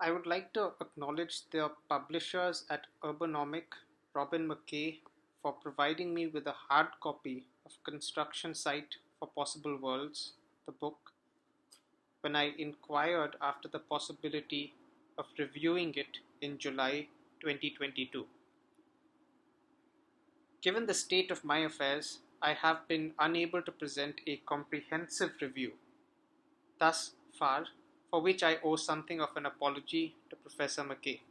I would like to acknowledge the publishers at Urbanomic, Robin McKay, for providing me with a hard copy of Construction Site for Possible Worlds, the book, when I inquired after the possibility of reviewing it in July 2022. Given the state of my affairs, I have been unable to present a comprehensive review thus far, for which I owe something of an apology to Professor McKay.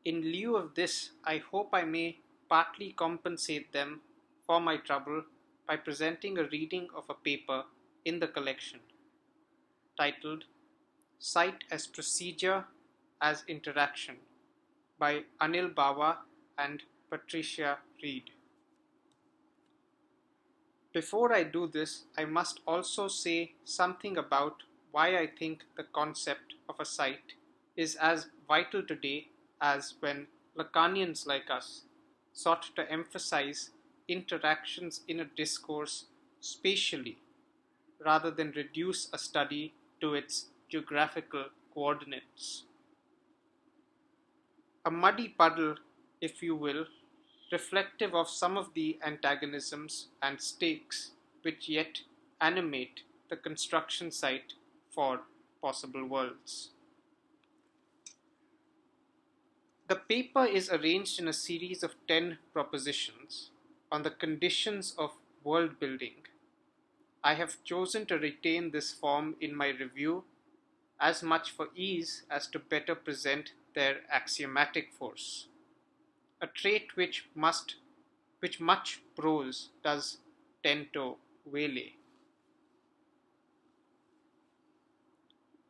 In lieu of this, I hope I may partly compensate them for my trouble by presenting a reading of a paper in the collection titled Site as Procedure as Interaction by Anil Bawa and Patricia Reed. Before I do this, I must also say something about why I think the concept of a site is as vital today as when Lacanians like us sought to emphasize interactions in a discourse spatially rather than reduce a study to its geographical coordinates. A muddy puddle, if you will, reflective of some of the antagonisms and stakes which yet animate the construction site for possible worlds. The paper is arranged in a series of 10 propositions on the conditions of world building. I have chosen to retain this form in my review as much for ease as to better present their axiomatic force, a trait which much prose does tend to waylay.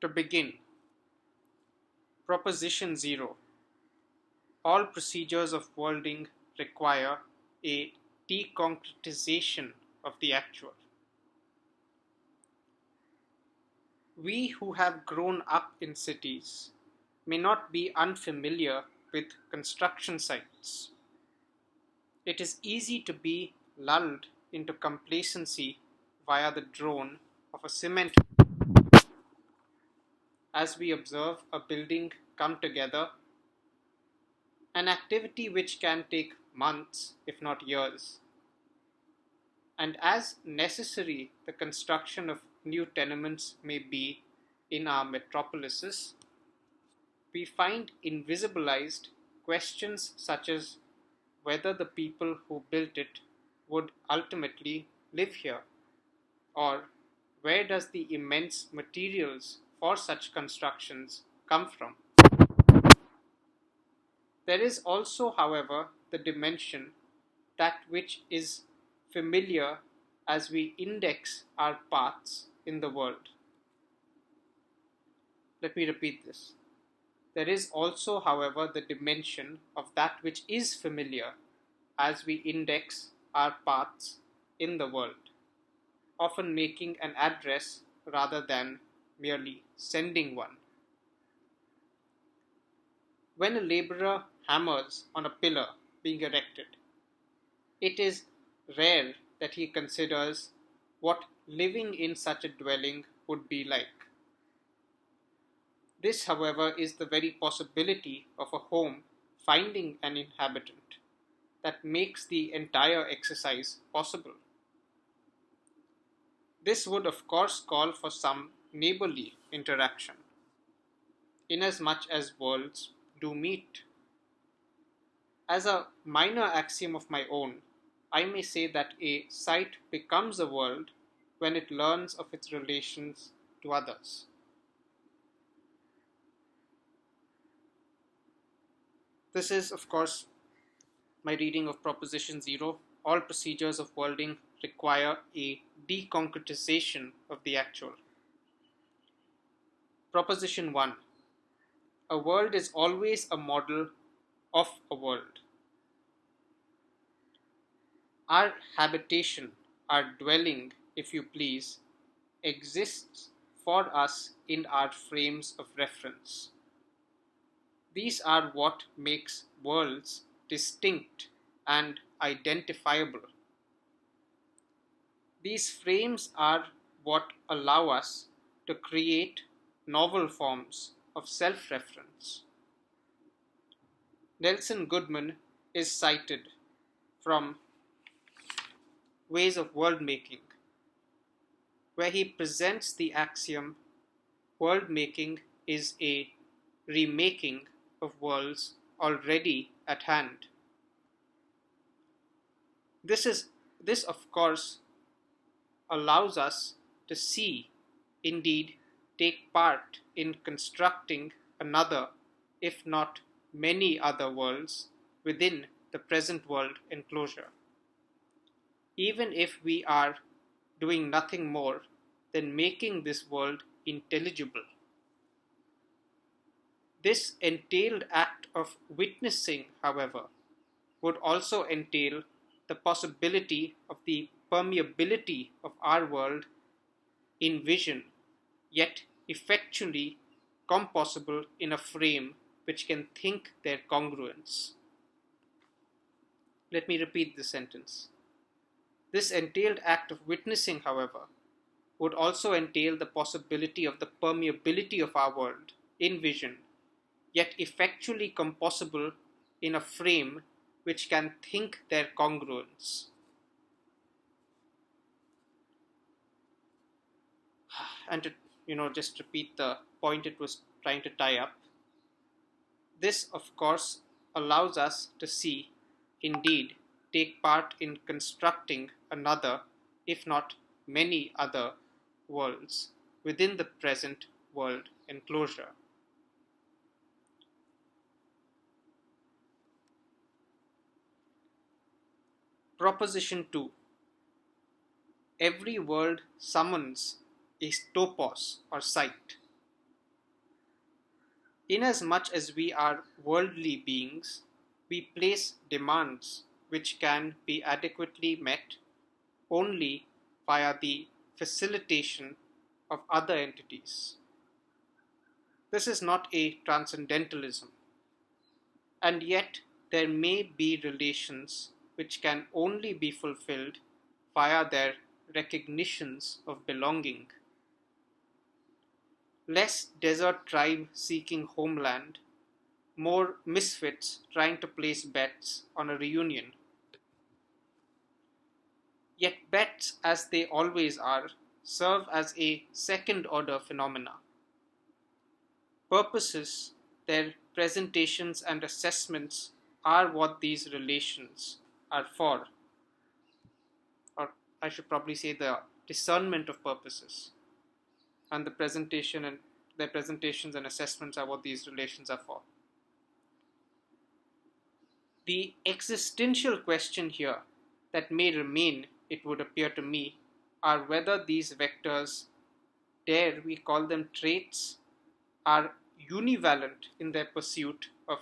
To begin, Proposition 0. All procedures of worlding require a deconcretization of the actual. We who have grown up in cities may not be unfamiliar with construction sites. It is easy to be lulled into complacency via the drone of a cement as we observe a building come together, an activity which can take months, if not years. And as necessary the construction of new tenements may be in our metropolises, we find invisibilized questions such as whether the people who built it would ultimately live here, or where does the immense materials for such constructions come from. There is also, however, the dimension that which is familiar as we index our paths in the world. Let me repeat this. There is also, however, the dimension of that which is familiar as we index our paths in the world, often making an address rather than merely sending one. When a laborer hammers on a pillar being erected, it is rare that he considers what living in such a dwelling would be like. This, however, is the very possibility of a home finding an inhabitant that makes the entire exercise possible. This would, of course, call for some neighborly interaction, inasmuch as worlds do meet. As a minor axiom of my own, I may say that a site becomes a world when it learns of its relations to others. This is, of course, my reading of Proposition 0. All procedures of worlding require a deconcretization of the actual. Proposition 1. A world is always a model of a world. Our habitation, our dwelling, if you please, exists for us in our frames of reference. These are what makes worlds distinct and identifiable. These frames are what allow us to create novel forms of self-reference. Nelson Goodman is cited from Ways of World Making, where he presents the axiom world making is a remaking of worlds already at hand. This of course allows us to see, indeed take part in constructing another, if not many other worlds within the present world enclosure, even if we are doing nothing more than making this world intelligible. This entailed act of witnessing, however, would also entail the possibility of the permeability of our world in vision, yet effectually compossible in a frame which can think their congruence. Let me repeat this sentence. This entailed act of witnessing, however, would also entail the possibility of the permeability of our world in vision, yet effectually compossible in a frame which can think their congruence. And to just repeat the point it was trying to tie up, this of course allows us to see, indeed take part in constructing another, if not many other worlds within the present world enclosure. Proposition 2. Every world summons a topos or site. Inasmuch as we are worldly beings, we place demands which can be adequately met only via the facilitation of other entities. This is not a transcendentalism, and yet there may be relations which can only be fulfilled via their recognitions of belonging. Less desert tribe seeking homeland, more misfits trying to place bets on a reunion. Yet bets, as they always are, serve as a second-order phenomena. Purposes, their presentations and assessments are what these relations are for. Or I should probably say the discernment of purposes. And the presentation and their presentations and assessments are what these relations are for. The existential question here that may remain, it would appear to me, are whether these vectors, dare we call them traits, are univalent in their pursuit of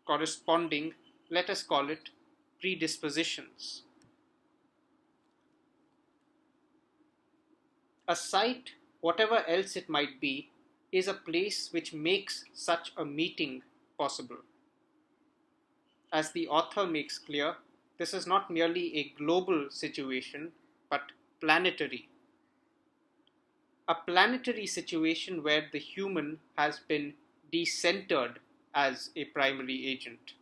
corresponding, let us call it, predispositions. A site, whatever else it might be, is a place which makes such a meeting possible. As the author makes clear, this is not merely a global situation, but planetary. A planetary situation where the human has been decentered as a primary agent.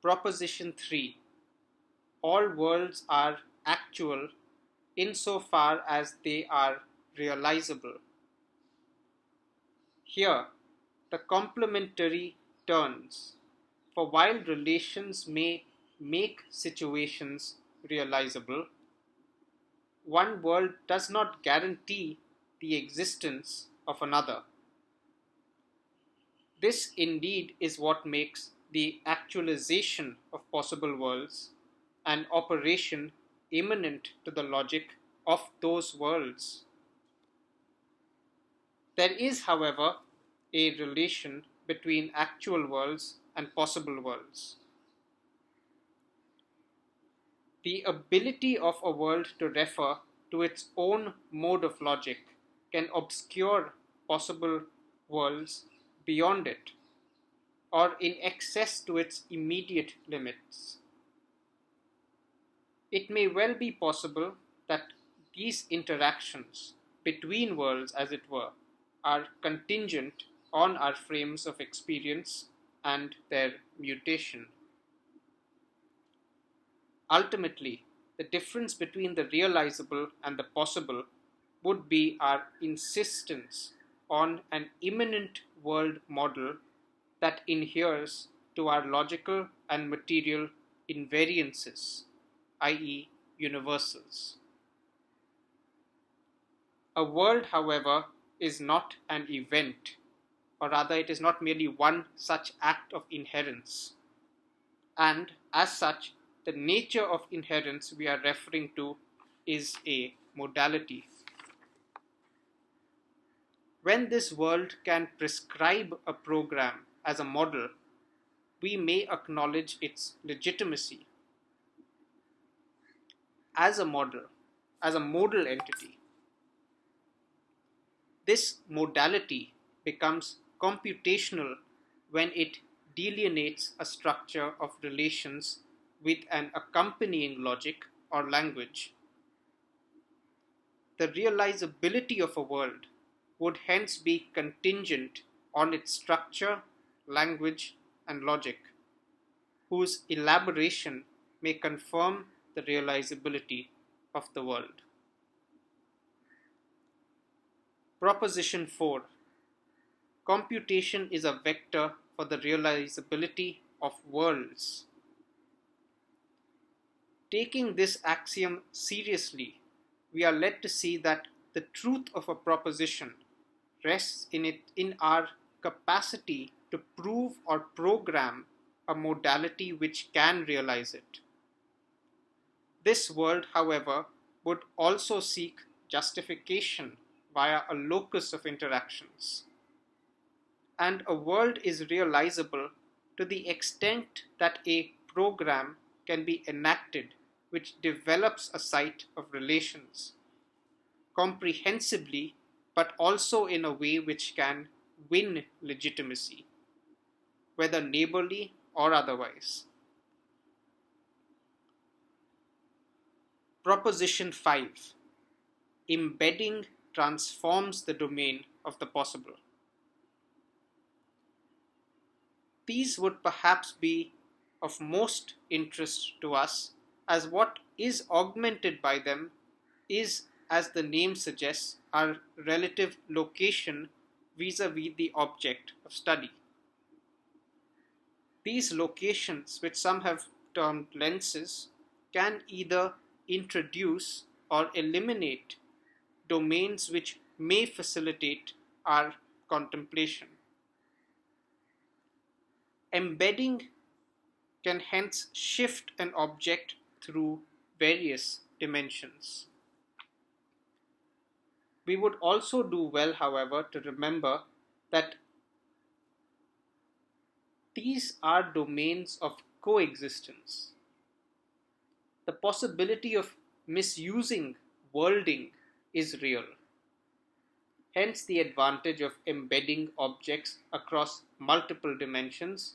Proposition 3. All worlds are actual insofar as they are realizable. Here, the complementary turns, for while relations may make situations realizable, one world does not guarantee the existence of another. This indeed is what makes the actualization of possible worlds an operation immanent to the logic of those worlds. There is, however, a relation between actual worlds and possible worlds. The ability of a world to refer to its own mode of logic can obscure possible worlds beyond it, or in excess to its immediate limits. It may well be possible that these interactions, between worlds, as it were, are contingent on our frames of experience and their mutation. Ultimately, the difference between the realizable and the possible would be our insistence on an immanent world model that adheres to our logical and material invariances, i.e., universals. A world, however, is not an event, or rather, it is not merely one such act of inherence. And as such, the nature of inherence we are referring to is a modality. When this world can prescribe a program as a model, we may acknowledge its legitimacy as a model, as a modal entity. This modality becomes computational when it delineates a structure of relations with an accompanying logic or language. The realizability of a world would hence be contingent on its structure, language, and logic, whose elaboration may confirm the realizability of the world. Proposition 4. Computation is a vector for the realizability of worlds. Taking this axiom seriously, we are led to see that the truth of a proposition rests in our capacity to prove or program a modality which can realize it. This world, however, would also seek justification via a locus of interactions. And a world is realizable to the extent that a program can be enacted which develops a set of relations comprehensibly, but also in a way which can win legitimacy, whether neighborly or otherwise. Proposition 5. Embedding transforms the domain of the possible. These would perhaps be of most interest to us, as what is augmented by them is, as the name suggests, our relative location vis-a-vis the object of study. These locations, which some have termed lenses, can either introduce or eliminate domains which may facilitate our contemplation. Embedding can hence shift an object through various dimensions. We would also do well, however, to remember that these are domains of coexistence. The possibility of misusing worlding is real. Hence the advantage of embedding objects across multiple dimensions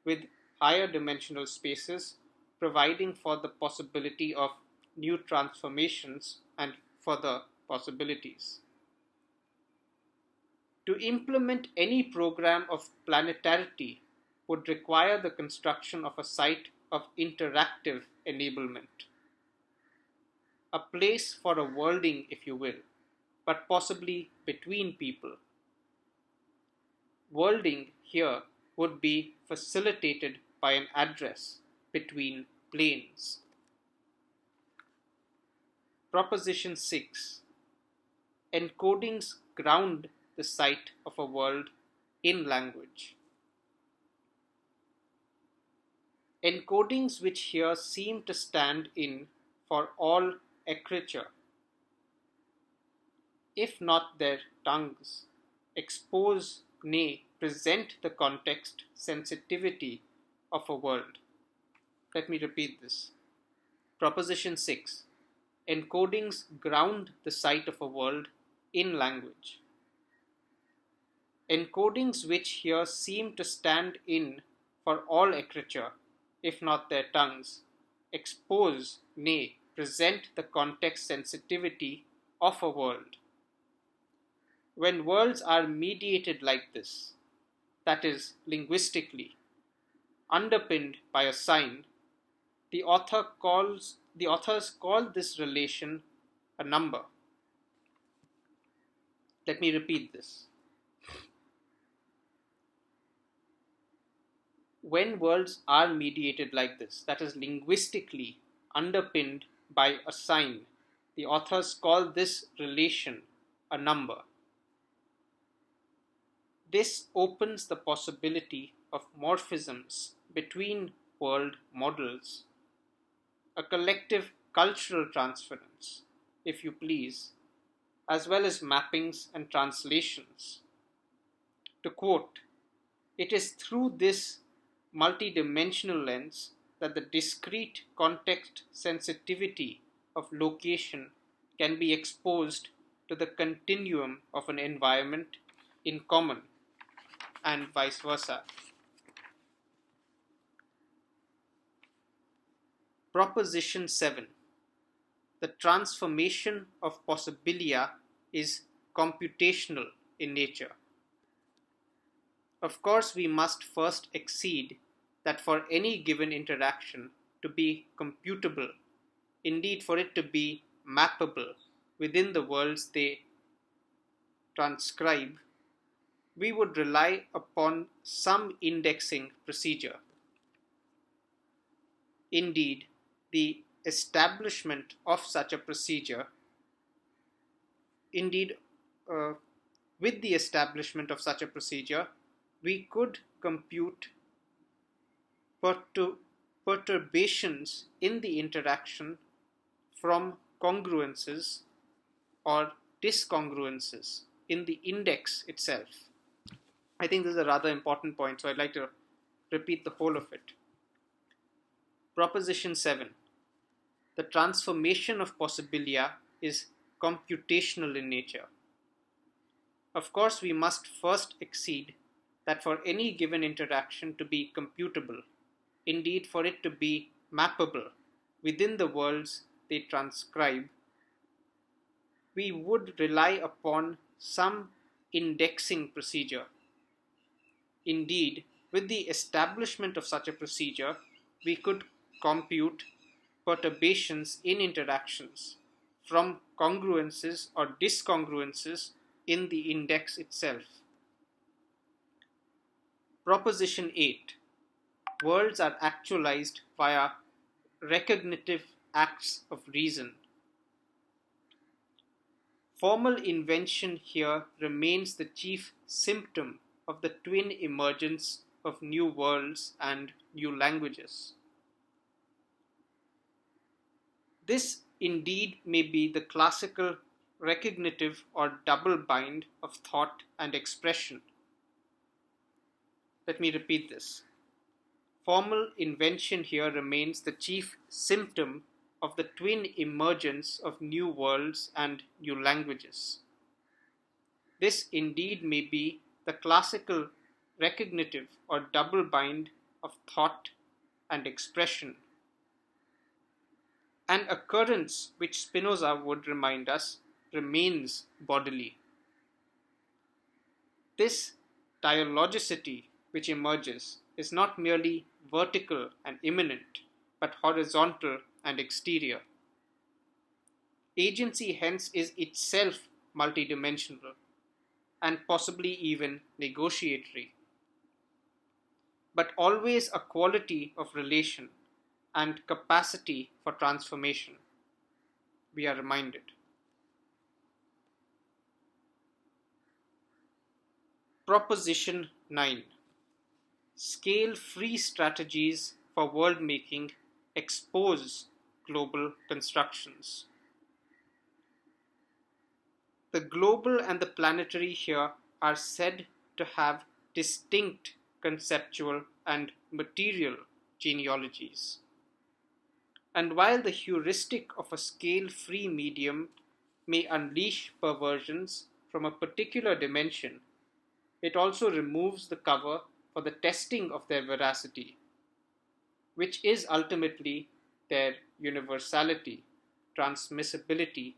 with higher dimensional spaces, providing for the possibility of new transformations and further possibilities. To implement any program of planetarity would require the construction of a site of interactive enablement. A place for a worlding, if you will, but possibly between people. Worlding here would be facilitated by an address between planes. Proposition 6. Encodings ground the site of a world in language. Encodings which here seem to stand in for all écriture, if not their tongues, expose, nay, present the context sensitivity of a world. Let me repeat this. Proposition 6. Encodings ground the site of a world in language. Encodings which here seem to stand in for all écriture, if not their tongues, expose, nay, present the context sensitivity of a world. When worlds are mediated like this, that is, linguistically, underpinned by a sign, the authors call this relation a number. Let me repeat this. When worlds are mediated like this, that is, linguistically underpinned by a sign, the authors call this relation a number. This opens the possibility of morphisms between world models, a collective cultural transference, if you please, as well as mappings and translations. To quote, "It is through this multidimensional lens that the discrete context sensitivity of location can be exposed to the continuum of an environment in common, and vice versa." Proposition 7. The transformation of possibilia is computational in nature. Of course, we must first accede that for any given interaction to be computable, indeed for it to be mappable within the worlds they transcribe, we would rely upon some indexing procedure. Indeed, the establishment of such a procedure, indeed, with the establishment of such a procedure, we could compute perturbations in the interaction from congruences or discongruences in the index itself. I think this is a rather important point, so I'd like to repeat the whole of it. Proposition 7. The transformation of possibilia is computational in nature. Of course, we must first accede that for any given interaction to be computable, indeed for it to be mappable within the worlds they transcribe, we would rely upon some indexing procedure. Indeed, with the establishment of such a procedure, we could compute perturbations in interactions from congruences or discongruences in the index itself. Proposition 8. Worlds are actualized via recognitive acts of reason. Formal invention here remains the chief symptom of the twin emergence of new worlds and new languages. This indeed may be the classical recognitive or double bind of thought and expression. Let me repeat this. Formal invention here remains the chief symptom of the twin emergence of new worlds and new languages. This indeed may be the classical recognitive or double bind of thought and expression, an occurrence which Spinoza would remind us remains bodily. This dialogicity which emerges is not merely vertical and immanent, but horizontal and exterior. Agency hence is itself multidimensional and possibly even negotiatory, but always a quality of relation and capacity for transformation, we are reminded. Proposition 9. Scale-free strategies for world-making expose global constructions. The global and the planetary here are said to have distinct conceptual and material genealogies. And while the heuristic of a scale-free medium may unleash perversions from a particular dimension, it also removes the cover for the testing of their veracity, which is ultimately their universality, transmissibility,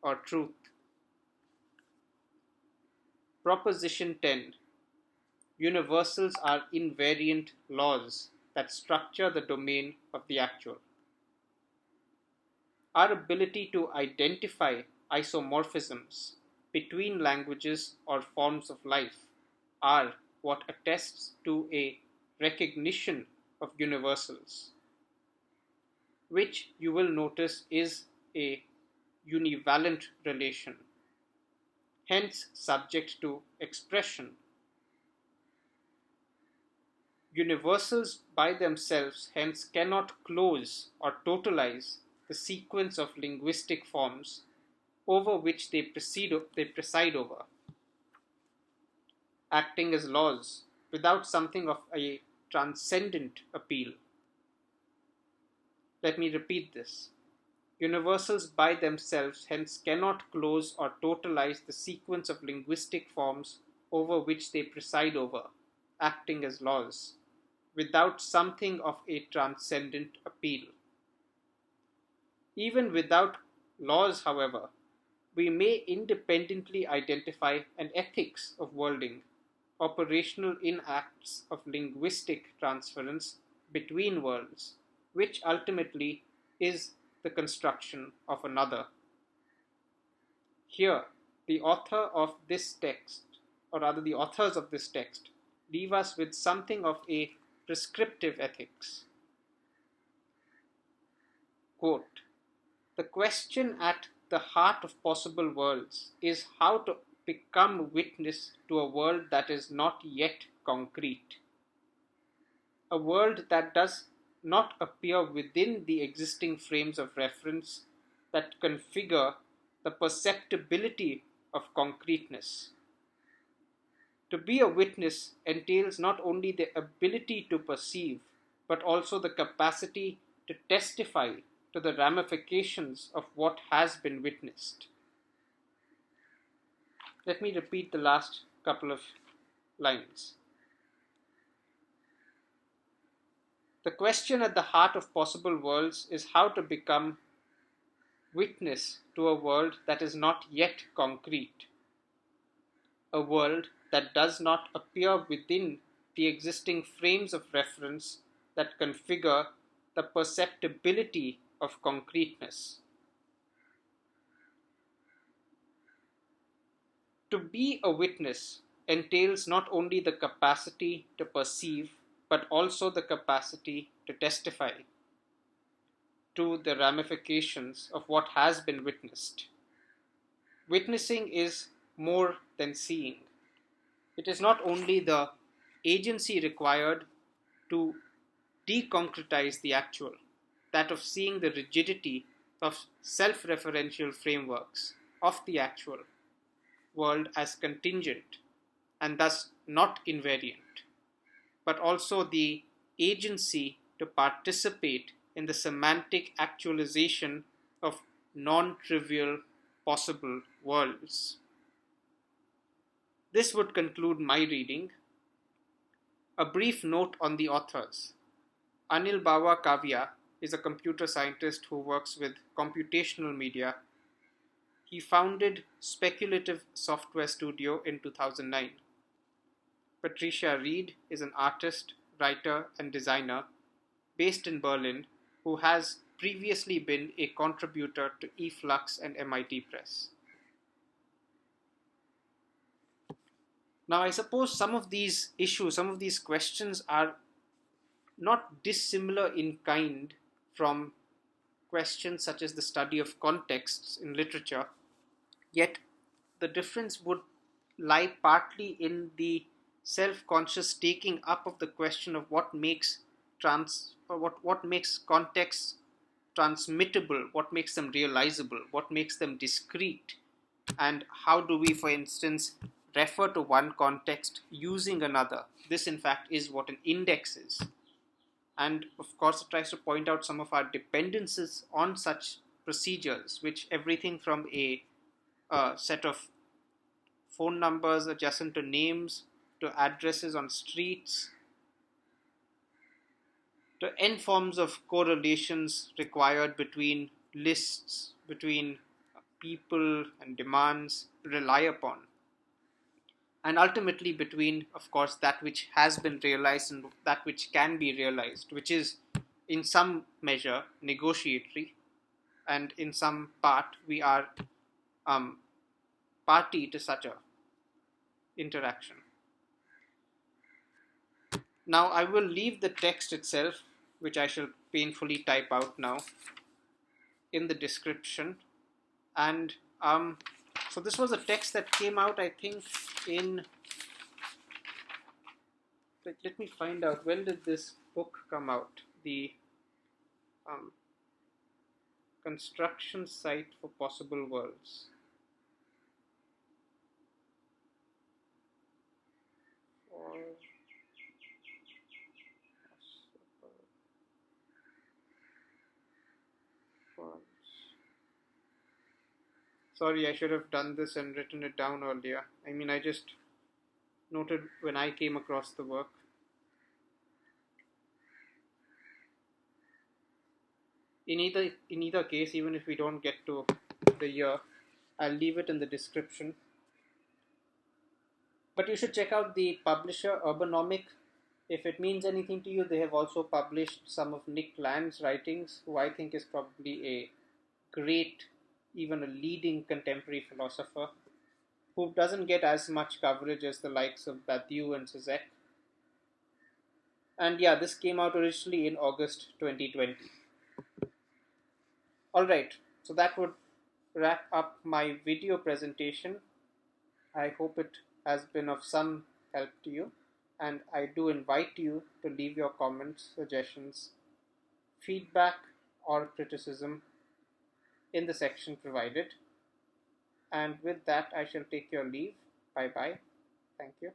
or truth. Proposition 10. Universals are invariant laws that structure the domain of the actual. Our ability to identify isomorphisms between languages or forms of life are what attests to a recognition of universals, which you will notice is a univalent relation, hence subject to expression. Universals by themselves hence cannot close or totalize the sequence of linguistic forms over which they preside over, acting as laws without something of a transcendent appeal. Let me repeat this. Universals by themselves hence cannot close or totalize the sequence of linguistic forms over which they preside over, acting as laws, without something of a transcendent appeal. Even without laws, however, we may independently identify an ethics of worlding, operational in acts of linguistic transference between worlds, which ultimately is the construction of another. Here, the author of this text, or rather the authors of this text, leave us with something of a prescriptive ethics. Quote, "The question at the heart of possible worlds is how to become witness to a world that is not yet concrete, a world that does not appear within the existing frames of reference that configure the perceptibility of concreteness. To be a witness entails not only the ability to perceive, but also the capacity to testify to the ramifications of what has been witnessed." Let me repeat the last couple of lines. The question at the heart of possible worlds is how to become witness to a world that is not yet concrete, a world that does not appear within the existing frames of reference that configure the perceptibility of concreteness. To be a witness entails not only the capacity to perceive, but also the capacity to testify to the ramifications of what has been witnessed. Witnessing is more than seeing. It is not only the agency required to deconcretize the actual, that of seeing the rigidity of self-referential frameworks of the actual world as contingent and thus not invariant, but also the agency to participate in the semantic actualization of non-trivial possible worlds. This would conclude my reading. A brief note on the authors. Anil Bawa Kavya is a computer scientist who works with computational media. He founded Speculative Software Studio in 2009. Patricia Reed is an artist, writer, and designer based in Berlin who has previously been a contributor to eFlux and MIT Press. Now, I suppose some of these issues, some of these questions are not dissimilar in kind from questions such as the study of contexts in literature, yet the difference would lie partly in the self-conscious taking up of the question of what makes contexts transmittable, what makes them realizable, what makes them discrete, and how do we, for instance, refer to one context using another. This, in fact, is what an index is. And of course, it tries to point out some of our dependencies on such procedures, which everything from a set of phone numbers adjacent to names, to addresses on streets, to n forms of correlations required between lists, between people and demands, rely upon. and ultimately between, of course, that which has been realized and that which can be realized, which is in some measure negotiatory, and in some part we are um, party to such a interaction. Now I will leave the text itself, which I shall painfully type out now, in the description. And so this was a text that came out, I think, in, let me find out, when did this book come out? The um, construction site for possible worlds. For worlds. Sorry, I should have done this and written it down earlier. I mean, I just noted when I came across the work. In either case, even if we don't get to the year, I'll leave it in the description. But you should check out the publisher Urbanomic. If it means anything to you, they have also published some of Nick Land's writings, who I think is probably a great, even a leading contemporary philosopher, who doesn't get as much coverage as the likes of Badiou and Zizek. And yeah, this came out originally in August 2020. Alright, so that would wrap up my video presentation. I hope it has been of some help to you, and I do invite you to leave your comments, suggestions, feedback, or criticism in the section provided. And with that, I shall take your leave. Bye bye. Thank you.